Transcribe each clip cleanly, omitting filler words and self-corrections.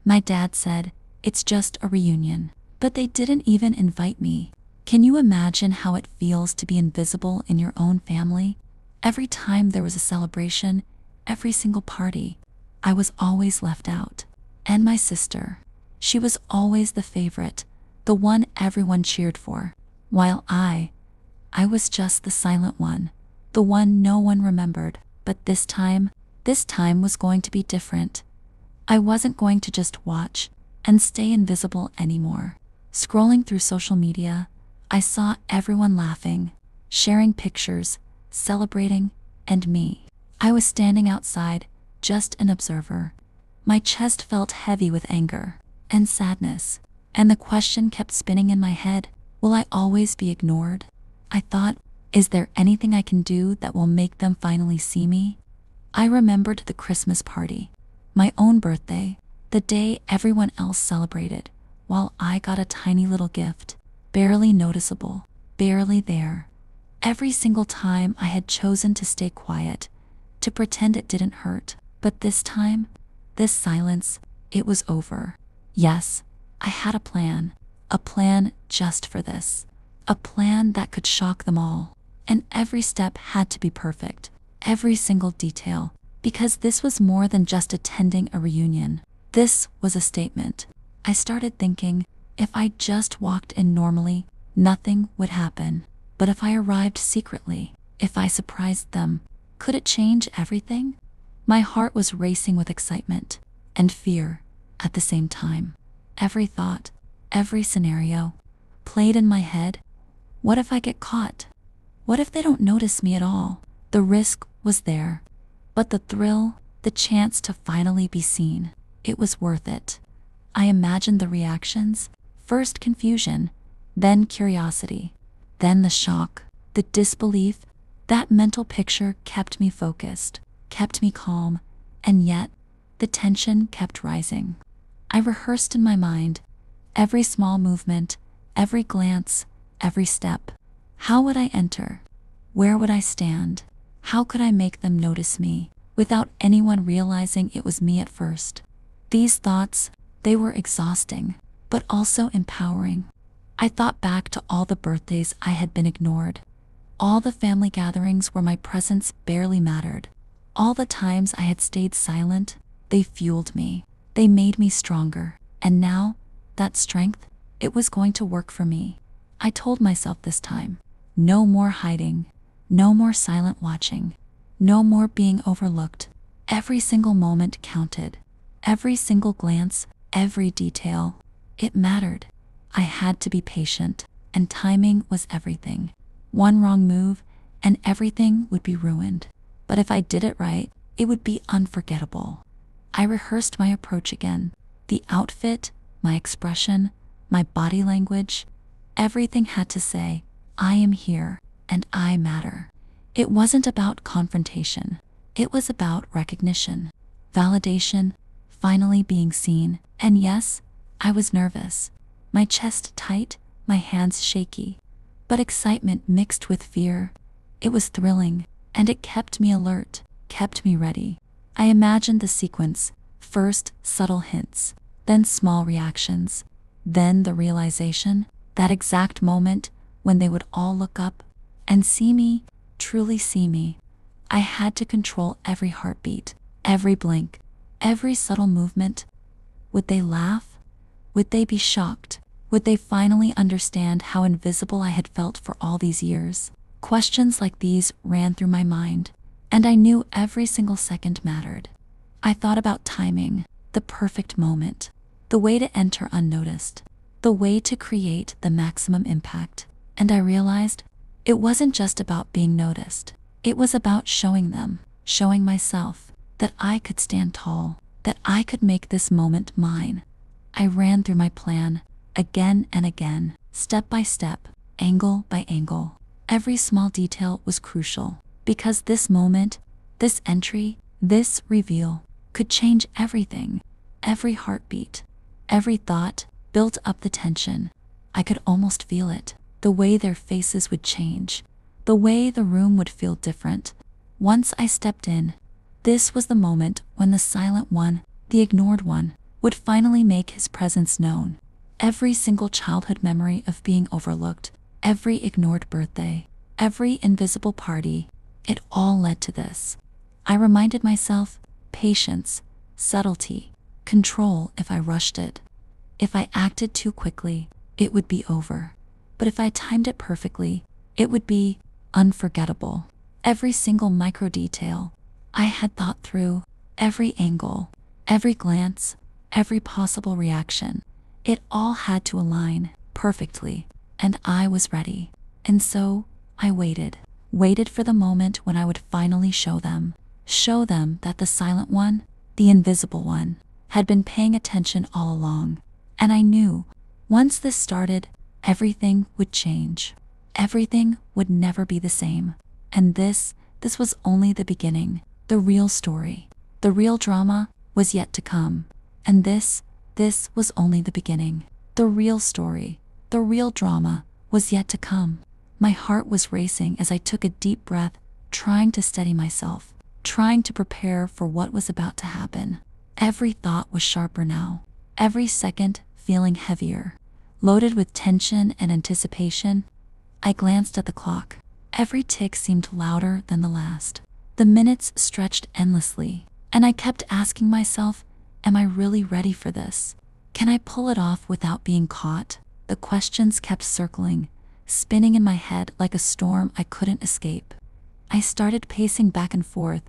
My dad said, "It's just a reunion." But they didn't even invite me. Can you imagine how it feels to be invisible in your own family? Every time there was a celebration, every single party, I was always left out. And my sister, she was always the favorite, the one everyone cheered for, while I was just the silent one, the one no one remembered. But this time was going to be different. I wasn't going to just watch and stay invisible anymore. Scrolling through social media, I saw everyone laughing, sharing pictures, celebrating, and me. I was standing outside, just an observer. My chest felt heavy with anger and sadness, and the question kept spinning in my head, will I always be ignored? I thought, is there anything I can do that will make them finally see me? I remembered the Christmas party, my own birthday, the day everyone else celebrated, while I got a tiny little gift, barely noticeable, barely there. Every single time I had chosen to stay quiet, to pretend it didn't hurt. But this time, this silence, it was over. Yes, I had a plan just for this. A plan that could shock them all. And every step had to be perfect, every single detail, because this was more than just attending a reunion. This was a statement. I started thinking, if I just walked in normally, nothing would happen. But if I arrived secretly, if I surprised them, could it change everything? My heart was racing with excitement and fear at the same time. Every thought, every scenario played in my head. What if I get caught? What if they don't notice me at all? The risk was there, but the thrill, the chance to finally be seen, it was worth it. I imagined the reactions, first confusion, then curiosity, then the shock, the disbelief. That mental picture kept me focused, kept me calm, and yet the tension kept rising. I rehearsed in my mind every small movement, every glance, every step. How would I enter? Where would I stand? How could I make them notice me without anyone realizing it was me at first? These thoughts, they were exhausting, but also empowering. I thought back to all the birthdays I had been ignored, all the family gatherings where my presence barely mattered, all the times I had stayed silent. They fueled me, they made me stronger, and now, that strength, it was going to work for me. I told myself this time, no more hiding, no more silent watching, no more being overlooked. Every single moment counted, every single glance, every detail. It mattered. I had to be patient, and timing was everything. One wrong move, and everything would be ruined. But if I did it right, it would be unforgettable. I rehearsed my approach again. The outfit, my expression, my body language, everything had to say, I am here, and I matter. It wasn't about confrontation. It was about recognition, validation, finally being seen. And yes, I was nervous, my chest tight, my hands shaky, but excitement mixed with fear. It was thrilling, and it kept me alert, kept me ready. I imagined the sequence, first subtle hints, then small reactions, then the realization, that exact moment when they would all look up and see me, truly see me. I had to control every heartbeat, every blink, every subtle movement. Would they laugh? Would they be shocked? Would they finally understand how invisible I had felt for all these years? Questions like these ran through my mind, and I knew every single second mattered. I thought about timing, the perfect moment, the way to enter unnoticed, the way to create the maximum impact. And I realized it wasn't just about being noticed. It was about showing them, showing myself, that I could stand tall, that I could make this moment mine. I ran through my plan, again and again, step by step, angle by angle. Every small detail was crucial, because this moment, this entry, this reveal, could change everything. Every heartbeat, every thought built up the tension. I could almost feel it, the way their faces would change, the way the room would feel different. Once I stepped in, this was the moment when the silent one, the ignored one, would finally make his presence known. Every single childhood memory of being overlooked, every ignored birthday, every invisible party, it all led to this. I reminded myself, patience, subtlety, control. If I rushed it, if I acted too quickly, it would be over. But if I timed it perfectly, it would be unforgettable. Every single micro detail I had thought through, every angle, every glance, every possible reaction. It all had to align perfectly, and I was ready. And so I waited for the moment when I would finally show them that the silent one, the invisible one, had been paying attention all along. And I knew, once this started, everything would change. Everything would never be the same. And this was only the beginning. The real story, the real drama was yet to come. And this was only the beginning. The real story, the real drama was yet to come. My heart was racing as I took a deep breath, trying to steady myself, trying to prepare for what was about to happen. Every thought was sharper now, every second feeling heavier, loaded with tension and anticipation. I glanced at the clock. Every tick seemed louder than the last. The minutes stretched endlessly, and I kept asking myself, am I really ready for this? Can I pull it off without being caught? The questions kept circling, spinning in my head like a storm I couldn't escape. I started pacing back and forth,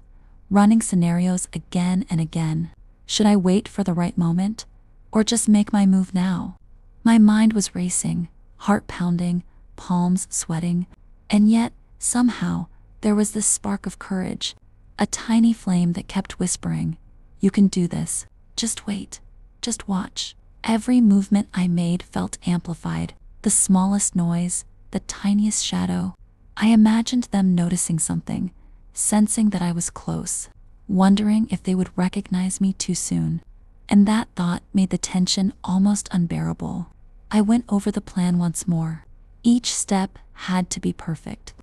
running scenarios again and again. Should I wait for the right moment, or just make my move now? My mind was racing, heart pounding, palms sweating, and yet, somehow, there was this spark of courage, a tiny flame that kept whispering, "You can do this. Just wait. Just watch." Every movement I made felt amplified. The smallest noise, the tiniest shadow. I imagined them noticing something, sensing that I was close, wondering if they would recognize me too soon. And that thought made the tension almost unbearable. I went over the plan once more. Each step had to be perfect.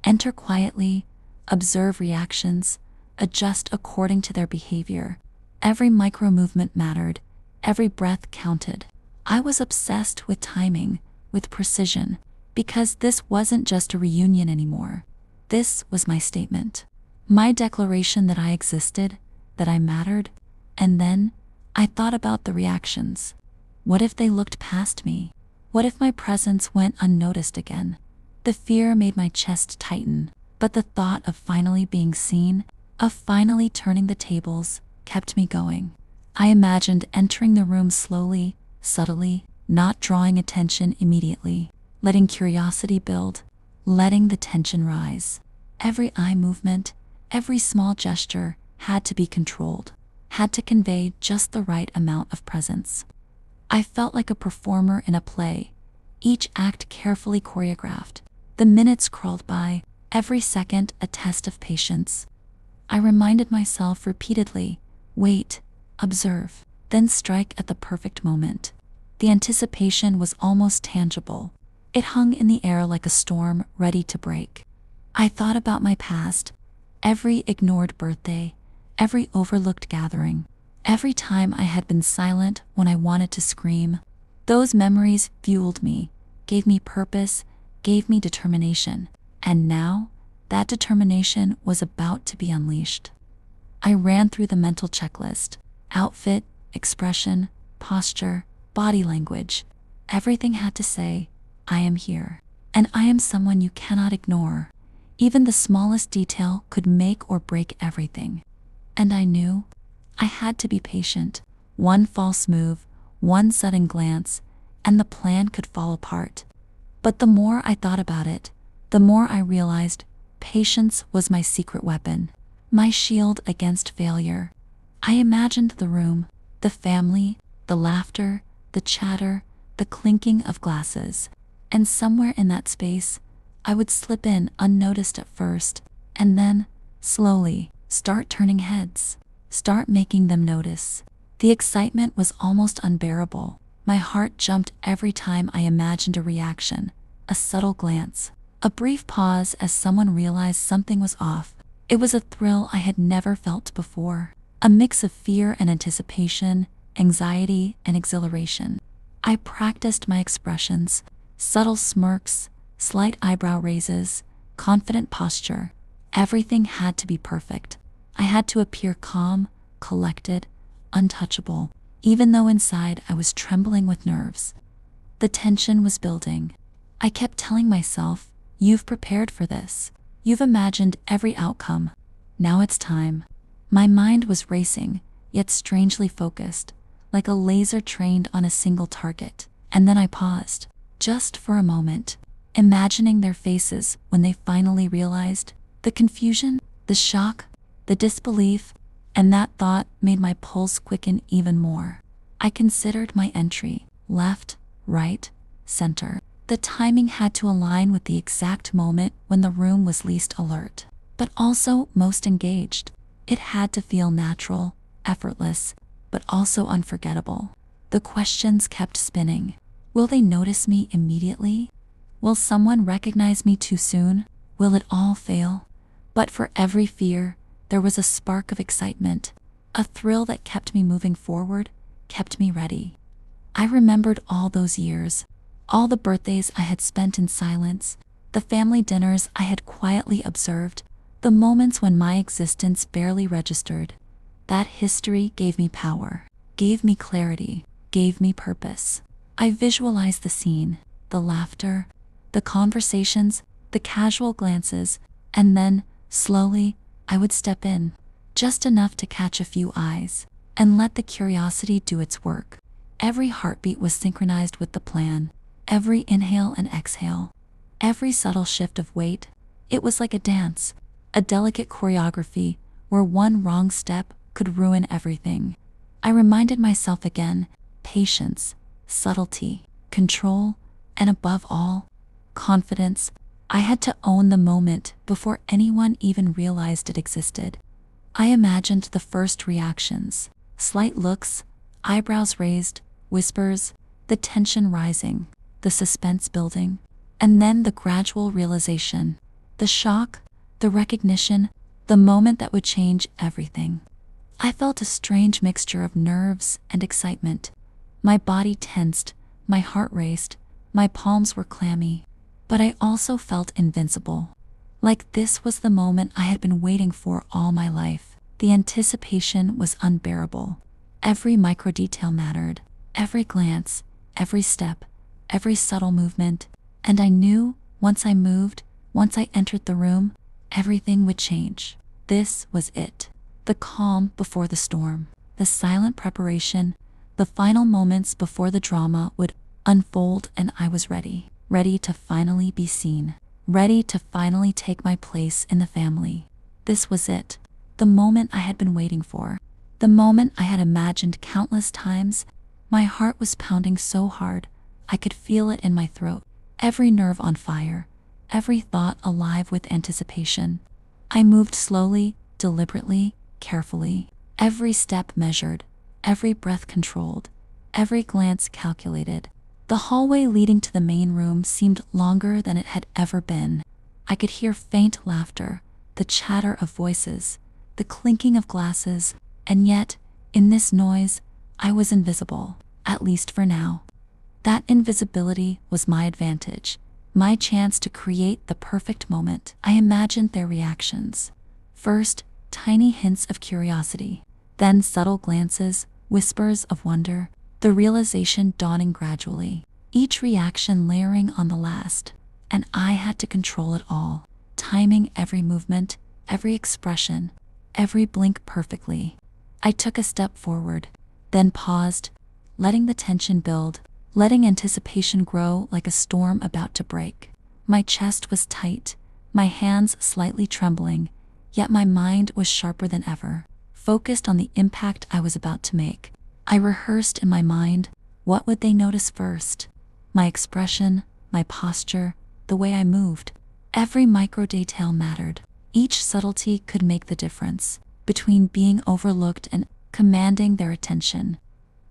Enter quietly, observe reactions, adjust according to their behavior. Every micro movement mattered, every breath counted. I was obsessed with timing, with precision, because this wasn't just a reunion anymore. This was my statement, my declaration that I existed, that I mattered. And then I thought about the reactions. What if they looked past me? What if my presence went unnoticed again? The fear made my chest tighten, but the thought of finally being seen, of finally turning the tables, kept me going. I imagined entering the room slowly, subtly, not drawing attention immediately, letting curiosity build, letting the tension rise. Every eye movement, every small gesture had to be controlled, had to convey just the right amount of presence. I felt like a performer in a play, each act carefully choreographed. The minutes crawled by, every second a test of patience. I reminded myself repeatedly, wait, observe, then strike at the perfect moment. The anticipation was almost tangible. It hung in the air like a storm ready to break. I thought about my past, every ignored birthday, every overlooked gathering, every time I had been silent when I wanted to scream. Those memories fueled me, gave me purpose, gave me determination. And now, that determination was about to be unleashed. I ran through the mental checklist: outfit, expression, posture, body language. Everything had to say, I am here, and I am someone you cannot ignore. Even the smallest detail could make or break everything. And I knew I had to be patient. One false move, one sudden glance, and the plan could fall apart. But the more I thought about it, the more I realized patience was my secret weapon, my shield against failure. I imagined the room, the family, the laughter, the chatter, the clinking of glasses. And somewhere in that space, I would slip in unnoticed at first, and then, slowly, start turning heads, start making them notice. The excitement was almost unbearable. My heart jumped every time I imagined a reaction, a subtle glance, a brief pause as someone realized something was off. It was a thrill I had never felt before, a mix of fear and anticipation, anxiety, and exhilaration. I practiced my expressions, subtle smirks, slight eyebrow raises, confident posture. Everything had to be perfect. I had to appear calm, collected, untouchable, even though inside I was trembling with nerves. The tension was building. I kept telling myself, "You've prepared for this. You've imagined every outcome. Now it's time." My mind was racing, yet strangely focused, like a laser trained on a single target. And then I paused, just for a moment, imagining their faces when they finally realized. The confusion, the shock, the disbelief, and that thought made my pulse quicken even more. I considered my entry, left, right, center. The timing had to align with the exact moment when the room was least alert, but also most engaged. It had to feel natural, effortless, but also unforgettable. The questions kept spinning. Will they notice me immediately? Will someone recognize me too soon? Will it all fail? But for every fear, there was a spark of excitement, a thrill that kept me moving forward, kept me ready. I remembered all those years, all the birthdays I had spent in silence, the family dinners I had quietly observed, the moments when my existence barely registered. That history gave me power, gave me clarity, gave me purpose. I visualized the scene, the laughter, the conversations, the casual glances, and then, slowly, I would step in, just enough to catch a few eyes, and let the curiosity do its work. Every heartbeat was synchronized with the plan, every inhale and exhale, every subtle shift of weight. It was like a dance, a delicate choreography where one wrong step could ruin everything. I reminded myself again, patience, subtlety, control, and above all, confidence. I had to own the moment before anyone even realized it existed. I imagined the first reactions, slight looks, eyebrows raised, whispers, the tension rising, the suspense building, and then the gradual realization, the shock, the recognition, the moment that would change everything. I felt a strange mixture of nerves and excitement. My body tensed, my heart raced, my palms were clammy. But I also felt invincible. Like this was the moment I had been waiting for all my life. The anticipation was unbearable. Every micro detail mattered. Every glance, every step, every subtle movement. And I knew, once I moved, once I entered the room, everything would change. This was it. The calm before the storm. The silent preparation. The final moments before the drama would unfold, and I was ready. Ready to finally be seen, ready to finally take my place in the family. This was it, the moment I had been waiting for, the moment I had imagined countless times. My heart was pounding so hard, I could feel it in my throat, every nerve on fire, every thought alive with anticipation. I moved slowly, deliberately, carefully, every step measured, every breath controlled, every glance calculated. The hallway leading to the main room seemed longer than it had ever been. I could hear faint laughter, the chatter of voices, the clinking of glasses, and yet, in this noise, I was invisible, at least for now. That invisibility was my advantage, my chance to create the perfect moment. I imagined their reactions. First, tiny hints of curiosity, then subtle glances, whispers of wonder, the realization dawning gradually, each reaction layering on the last, and I had to control it all, timing every movement, every expression, every blink perfectly. I took a step forward, then paused, letting the tension build, letting anticipation grow like a storm about to break. My chest was tight, my hands slightly trembling, yet my mind was sharper than ever, focused on the impact I was about to make. I rehearsed in my mind, what would they notice first? My expression, my posture, the way I moved. Every micro detail mattered. Each subtlety could make the difference between being overlooked and commanding their attention.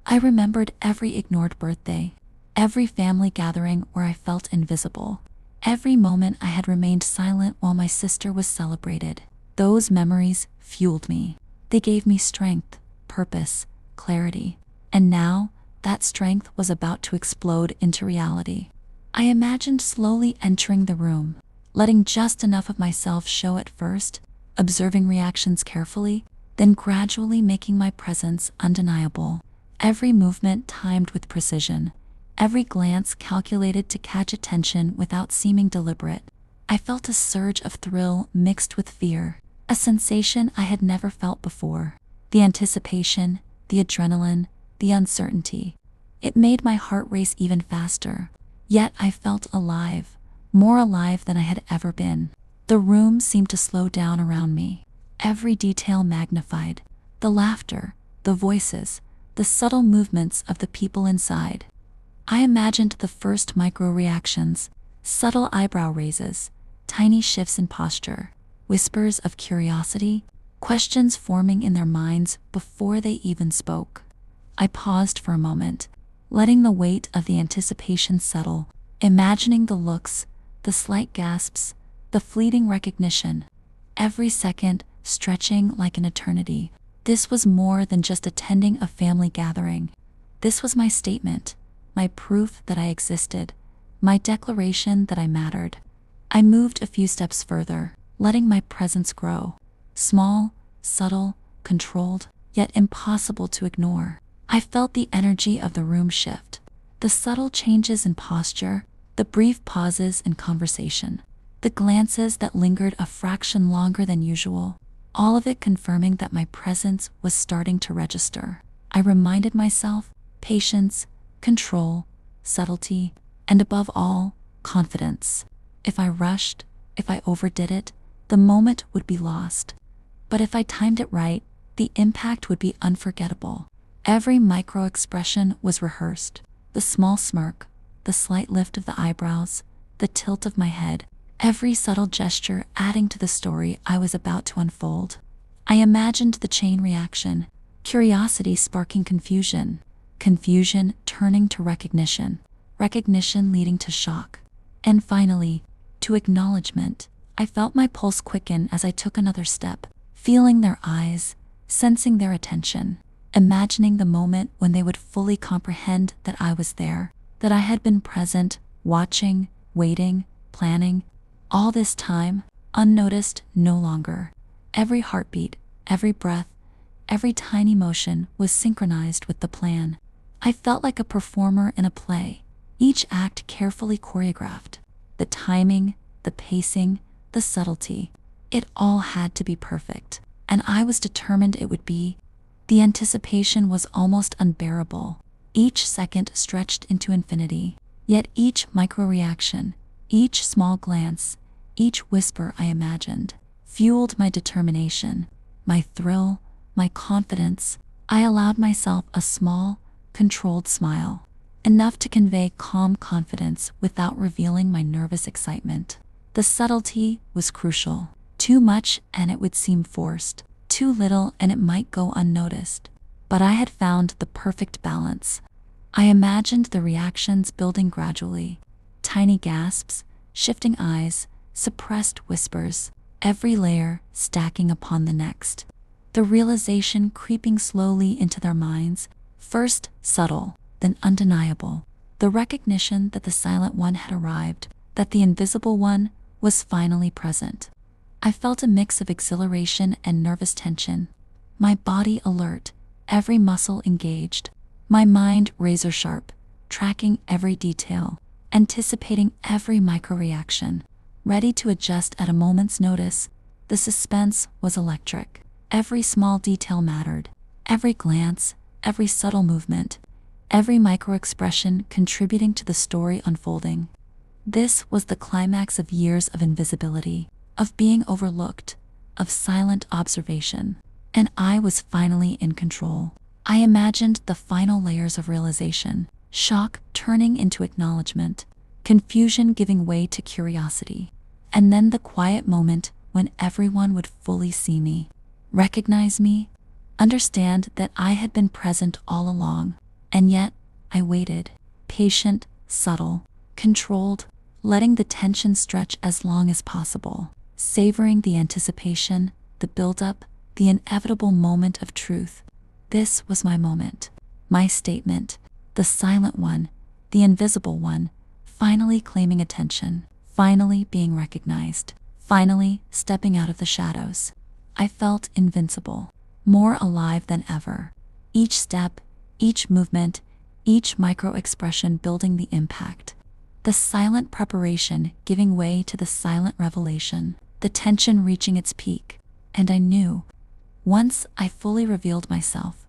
I remembered every ignored birthday, every family gathering where I felt invisible, every moment I had remained silent while my sister was celebrated. Those memories fueled me. They gave me strength, purpose, clarity. And now, that strength was about to explode into reality. I imagined slowly entering the room, letting just enough of myself show at first, observing reactions carefully, then gradually making my presence undeniable. Every movement timed with precision, every glance calculated to catch attention without seeming deliberate. I felt a surge of thrill mixed with fear, a sensation I had never felt before. The anticipation, the adrenaline, the uncertainty. It made my heart race even faster. Yet I felt alive, more alive than I had ever been. The room seemed to slow down around me. Every detail magnified, the laughter, the voices, the subtle movements of the people inside. I imagined the first micro-reactions, subtle eyebrow raises, tiny shifts in posture, whispers of curiosity, questions forming in their minds before they even spoke. I paused for a moment, letting the weight of the anticipation settle, imagining the looks, the slight gasps, the fleeting recognition, every second stretching like an eternity. This was more than just attending a family gathering. This was my statement, my proof that I existed, my declaration that I mattered. I moved a few steps further, letting my presence grow. Small, subtle, controlled, yet impossible to ignore. I felt the energy of the room shift, the subtle changes in posture, the brief pauses in conversation, the glances that lingered a fraction longer than usual, all of it confirming that my presence was starting to register. I reminded myself, patience, control, subtlety, and above all, confidence. If I rushed, if I overdid it, the moment would be lost. But if I timed it right, the impact would be unforgettable. Every micro-expression was rehearsed. The small smirk, the slight lift of the eyebrows, the tilt of my head, every subtle gesture adding to the story I was about to unfold. I imagined the chain reaction, curiosity sparking confusion, confusion turning to recognition, recognition leading to shock, and finally, to acknowledgement. I felt my pulse quicken as I took another step, feeling their eyes, sensing their attention, imagining the moment when they would fully comprehend that I was there, that I had been present, watching, waiting, planning. All this time, unnoticed no longer. Every heartbeat, every breath, every tiny motion was synchronized with the plan. I felt like a performer in a play, each act carefully choreographed. The timing, the pacing, the subtlety. It all had to be perfect, and I was determined it would be. The anticipation was almost unbearable. Each second stretched into infinity, yet each micro-reaction, each small glance, each whisper I imagined, fueled my determination, my thrill, my confidence. I allowed myself a small, controlled smile, enough to convey calm confidence without revealing my nervous excitement. The subtlety was crucial. Too much and it would seem forced, too little and it might go unnoticed. But I had found the perfect balance. I imagined the reactions building gradually, tiny gasps, shifting eyes, suppressed whispers, every layer stacking upon the next. The realization creeping slowly into their minds, first subtle, then undeniable. The recognition that the silent one had arrived, that the invisible one was finally present. I felt a mix of exhilaration and nervous tension, my body alert, every muscle engaged, my mind razor sharp, tracking every detail, anticipating every micro-reaction, ready to adjust at a moment's notice. The suspense was electric. Every small detail mattered, every glance, every subtle movement, every micro-expression contributing to the story unfolding. This was the climax of years of invisibility, of being overlooked, of silent observation, and I was finally in control. I imagined the final layers of realization, shock turning into acknowledgement, confusion giving way to curiosity, and then the quiet moment when everyone would fully see me, recognize me, understand that I had been present all along. And yet, I waited, patient, subtle, controlled, letting the tension stretch as long as possible, savoring the anticipation, the build-up, the inevitable moment of truth. This was my moment. My statement, the silent one, the invisible one, finally claiming attention, finally being recognized, finally stepping out of the shadows. I felt invincible, more alive than ever. Each step, each movement, each micro-expression building the impact. The silent preparation giving way to the silent revelation, the tension reaching its peak. And I knew, once I fully revealed myself,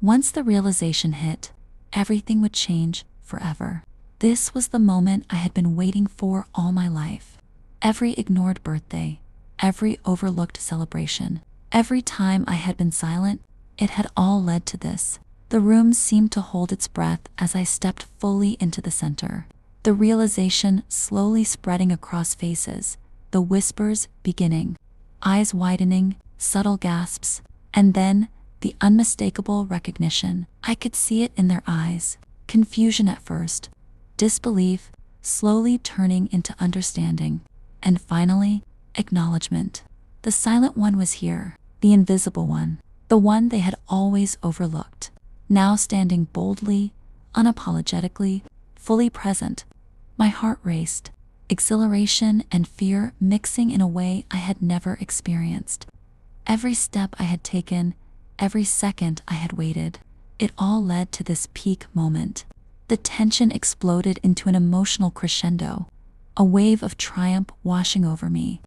once the realization hit, everything would change forever. This was the moment I had been waiting for all my life. Every ignored birthday, every overlooked celebration, every time I had been silent, it had all led to this. The room seemed to hold its breath as I stepped fully into the center. The realization slowly spreading across faces, the whispers beginning, eyes widening, subtle gasps, and then the unmistakable recognition. I could see it in their eyes. Confusion at first, disbelief, slowly turning into understanding, and finally, acknowledgement. The silent one was here, the invisible one, the one they had always overlooked, now standing boldly, unapologetically, fully present. My heart raced, exhilaration and fear mixing in a way I had never experienced. Every step I had taken, every second I had waited, it all led to this peak moment. The tension exploded into an emotional crescendo, a wave of triumph washing over me.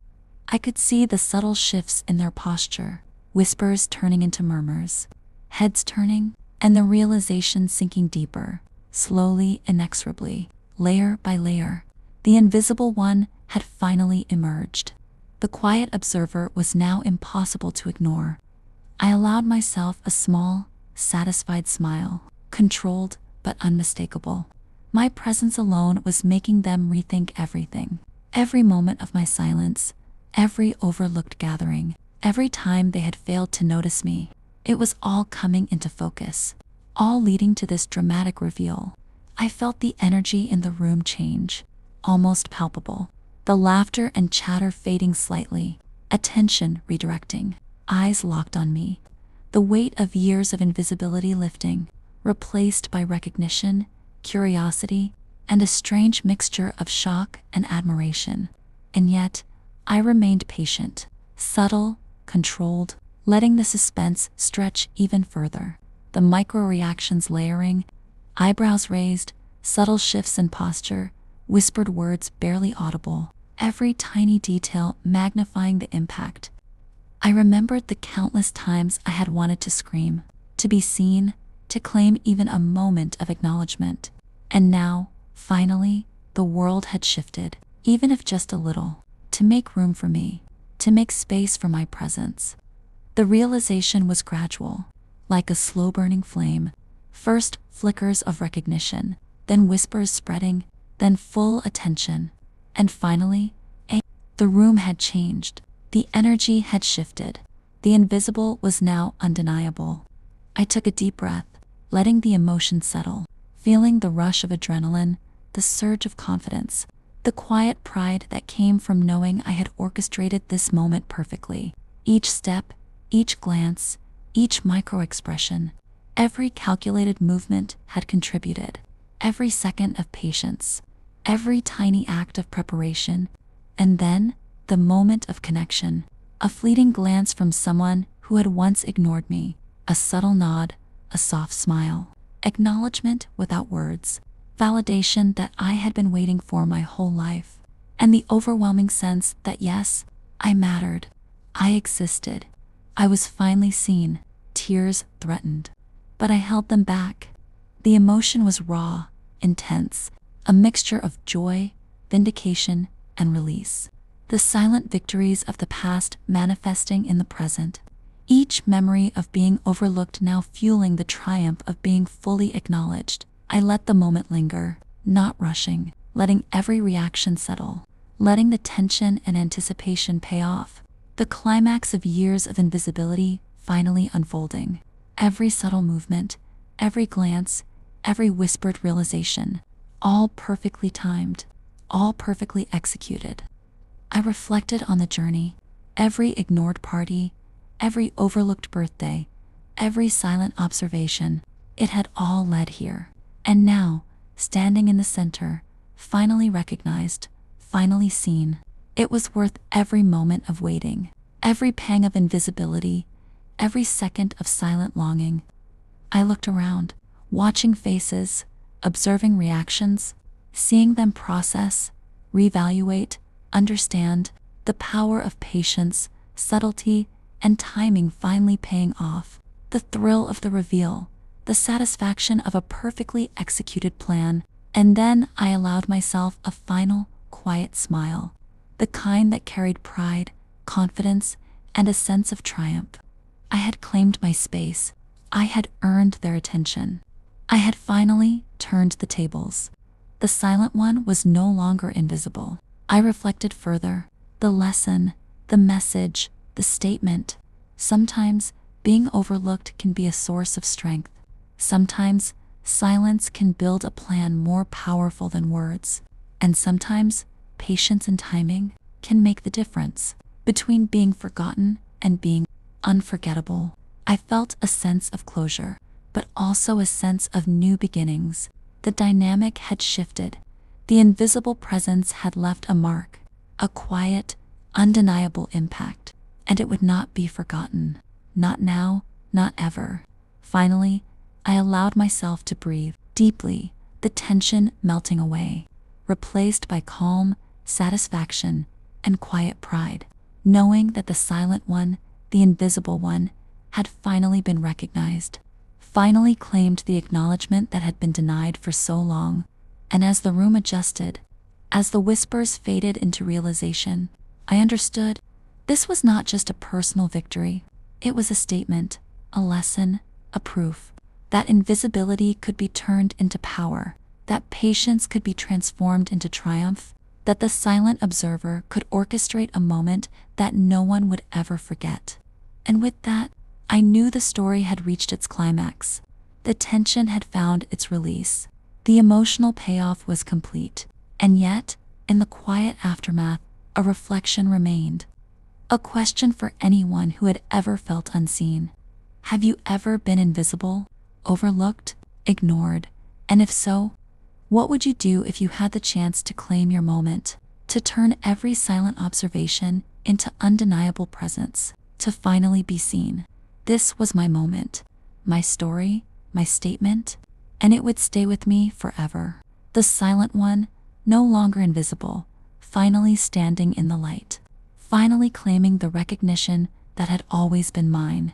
I could see the subtle shifts in their posture, whispers turning into murmurs, heads turning, and the realization sinking deeper, slowly, inexorably, layer by layer. The invisible one had finally emerged. The quiet observer was now impossible to ignore. I allowed myself a small, satisfied smile, controlled but unmistakable. My presence alone was making them rethink everything. Every moment of my silence, every overlooked gathering, every time they had failed to notice me, it was all coming into focus, all leading to this dramatic reveal. I felt the energy in the room change, almost palpable. The laughter and chatter fading slightly, attention redirecting, eyes locked on me. The weight of years of invisibility lifting, replaced by recognition, curiosity, and a strange mixture of shock and admiration. And yet, I remained patient, subtle, controlled, letting the suspense stretch even further. The micro-reactions layering, eyebrows raised, subtle shifts in posture, whispered words barely audible, every tiny detail magnifying the impact. I remembered the countless times I had wanted to scream, to be seen, to claim even a moment of acknowledgement. And now, finally, the world had shifted, even if just a little, to make room for me, to make space for my presence. The realization was gradual, like a slow-burning flame, first flickers of recognition, then whispers spreading, then full attention, and finally, the room had changed, the energy had shifted, the invisible was now undeniable. I took a deep breath, letting the emotion settle, feeling the rush of adrenaline, the surge of confidence, the quiet pride that came from knowing I had orchestrated this moment perfectly. Each step, each glance, each micro-expression, every calculated movement had contributed. Every second of patience, every tiny act of preparation, and then the moment of connection, a fleeting glance from someone who had once ignored me, a subtle nod, a soft smile, acknowledgement without words, validation that I had been waiting for my whole life, and the overwhelming sense that yes, I mattered, I existed, I was finally seen. Tears threatened, but I held them back. The emotion was raw, intense, a mixture of joy, vindication, and release. The silent victories of the past manifesting in the present. Each memory of being overlooked now fueling the triumph of being fully acknowledged. I let the moment linger, not rushing, letting every reaction settle, letting the tension and anticipation pay off. The climax of years of invisibility finally unfolding. Every subtle movement, every glance, every whispered realization, all perfectly timed, all perfectly executed. I reflected on the journey, every ignored party, every overlooked birthday, every silent observation, It had all led here. And now, standing in the center, finally recognized, finally seen, it was worth every moment of waiting, every pang of invisibility, every second of silent longing. I looked around, watching faces, observing reactions, seeing them process, reevaluate, understand, the power of patience, subtlety, and timing finally paying off, the thrill of the reveal, the satisfaction of a perfectly executed plan. And then I allowed myself a final, quiet smile, the kind that carried pride, confidence, and a sense of triumph. I had claimed my space. I had earned their attention. I had finally turned the tables. The silent one was no longer invisible. I reflected further. The lesson, the message, the statement. Sometimes being overlooked can be a source of strength. Sometimes silence can build a plan more powerful than words. And sometimes patience and timing can make the difference between being forgotten and being unforgettable. I felt a sense of closure, but also a sense of new beginnings. The dynamic had shifted. The invisible presence had left a mark, a quiet, undeniable impact, and it would not be forgotten. Not now, not ever. Finally, I allowed myself to breathe deeply, the tension melting away, replaced by calm, satisfaction, and quiet pride, knowing that the silent one, the invisible one, had finally been recognized, finally claimed the acknowledgement that had been denied for so long. And as the room adjusted, as the whispers faded into realization, I understood this was not just a personal victory. It was a statement, a lesson, a proof that invisibility could be turned into power, that patience could be transformed into triumph, that the silent observer could orchestrate a moment that no one would ever forget. And with that, I knew the story had reached its climax. The tension had found its release. The emotional payoff was complete. And yet, in the quiet aftermath, a reflection remained. A question for anyone who had ever felt unseen. Have you ever been invisible, overlooked, ignored? And if so, what would you do if you had the chance to claim your moment, to turn every silent observation into undeniable presence, to finally be seen? This was my moment, my story, my statement, and it would stay with me forever. The silent one, no longer invisible, finally standing in the light, finally claiming the recognition that had always been mine.